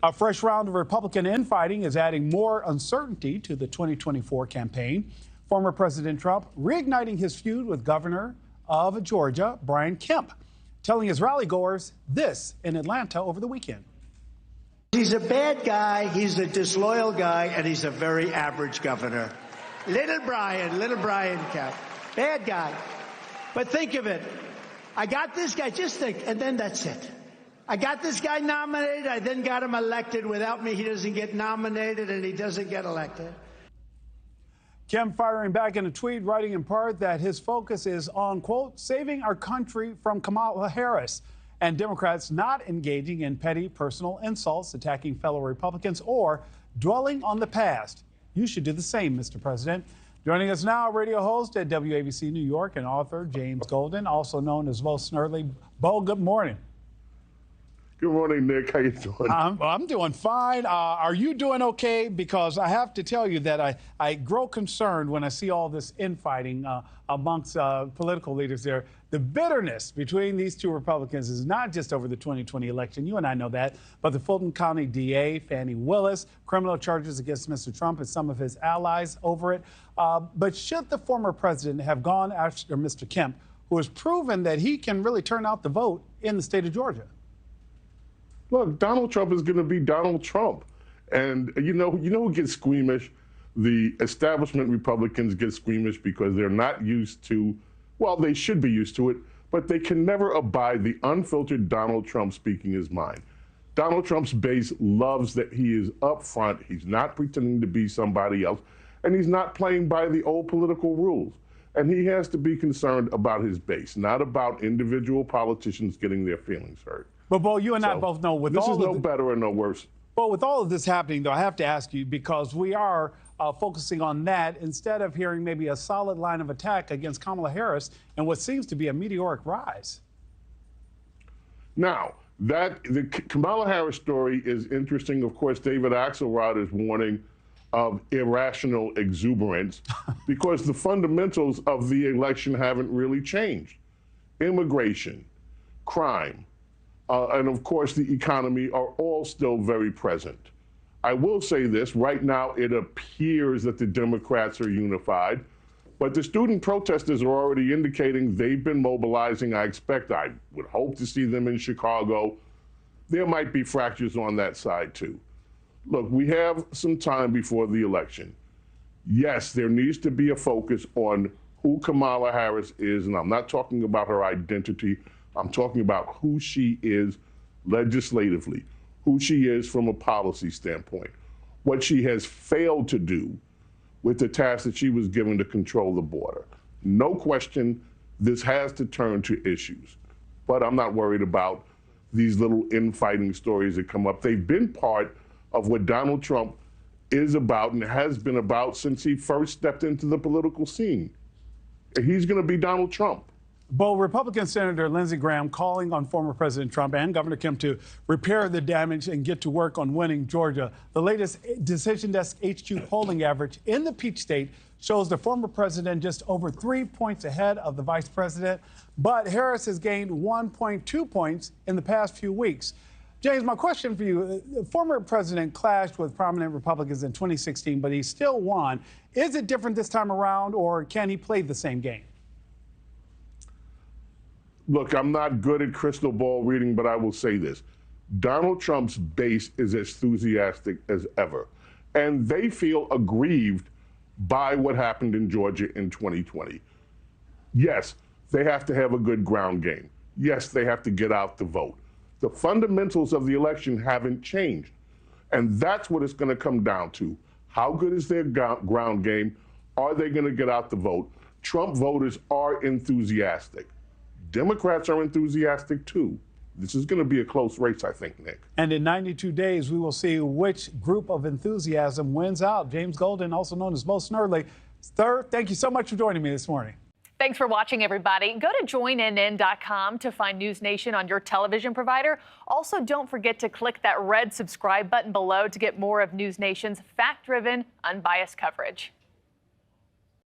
A fresh round of Republican infighting is adding more uncertainty to the 2024 campaign. Former President Trump reigniting his feud with Governor of Georgia, Kemp, telling his rallygoers this in Atlanta over the weekend. He's a bad guy, he's a disloyal guy, and he's a very average governor. Little Brian Kemp. Bad guy. But think of it. I got this guy, just think, and then that's it. I got this guy nominated, I then got him elected. Without me, he doesn't get nominated and he doesn't get elected. Kemp firing back in a tweet, writing in part that his focus is on, quote, saving our country from Kamala Harris, and Democrats not engaging in petty personal insults, attacking fellow Republicans, or dwelling on the past. You should do the same, Mr. President. Joining us now, radio host at WABC New York and author James Golden, also known as Bo Snerdley. Bo, good morning. Good morning, Nick. How you doing? I'm doing fine. Are you doing okay? Because I have to tell you that I grow concerned when I see all this infighting amongst political leaders there. The bitterness between these two Republicans is not just over the 2020 election. You and I know that. But the Fulton County DA, Fannie Willis, criminal charges against Mr. Trump and some of his allies over it. But should the former president have gone after Mr. Kemp, who has proven that he can really turn out the vote in the state of Georgia? Look, Donald Trump is going to be Donald Trump. And you know who gets squeamish? The establishment Republicans get squeamish because they're not used to, well, they should be used to it, but they can never abide the unfiltered Donald Trump speaking his mind. Donald Trump's base loves that he is upfront. He's not pretending to be somebody else, and he's not playing by the old political rules. And he has to be concerned about his base, not about individual politicians getting their feelings hurt. But, Bo, you and I both know with this all is no better and no worse. Well, with all of this happening, though, I have to ask you, because we are focusing on that instead of hearing maybe a solid line of attack against Kamala Harris and what seems to be a meteoric rise. Now, the Kamala Harris story is interesting. Of course, David Axelrod is warning of irrational exuberance because the fundamentals of the election haven't really changed. Immigration, crime, and of course the economy are all still very present. I will say this, right now it appears that the Democrats are unified, but the student protesters are already indicating they've been mobilizing. I would hope to see them in Chicago. There might be fractures on that side too. Look, we have some time before the election. Yes, there needs to be a focus on who Kamala Harris is, and I'm not talking about her identity. I'm talking about who she is legislatively, who she is from a policy standpoint, what she has failed to do with the task that she was given to control the border. No question, this has to turn to issues. But I'm not worried about these little infighting stories that come up. They've been part of what Donald Trump is about and has been about since he first stepped into the political scene. He's going to be Donald Trump. Bo, Republican Senator Lindsey Graham calling on former President Trump and Governor Kemp to repair the damage and get to work on winning Georgia. The latest Decision Desk HQ polling average in the Peach State shows the former president just over 3 points ahead of the vice president, but Harris has gained 1.2 points in the past few weeks. James, my question for you, the former president clashed with prominent Republicans in 2016, but he still won. Is it different this time around, or can he play the same game? Look, I'm not good at crystal ball reading, but I will say this. Donald Trump's base is as enthusiastic as ever, and they feel aggrieved by what happened in Georgia in 2020. Yes, they have to have a good ground game. Yes, they have to get out the vote. The fundamentals of the election haven't changed, and that's what it's going to come down to. How good is their ground game? Are they going to get out the vote? Trump voters are enthusiastic. Democrats are enthusiastic too. This is going to be a close race, I think, Nick. And in 92 days, we will see which group of enthusiasm wins out. James Golden, also known as Bo Snerdley. Sir, thank you so much for joining me this morning. Thanks for watching, everybody. Go to joinnn.com to find NewsNation on your television provider. Also, don't forget to click that red subscribe button below to get more of NewsNation's fact-driven, unbiased coverage.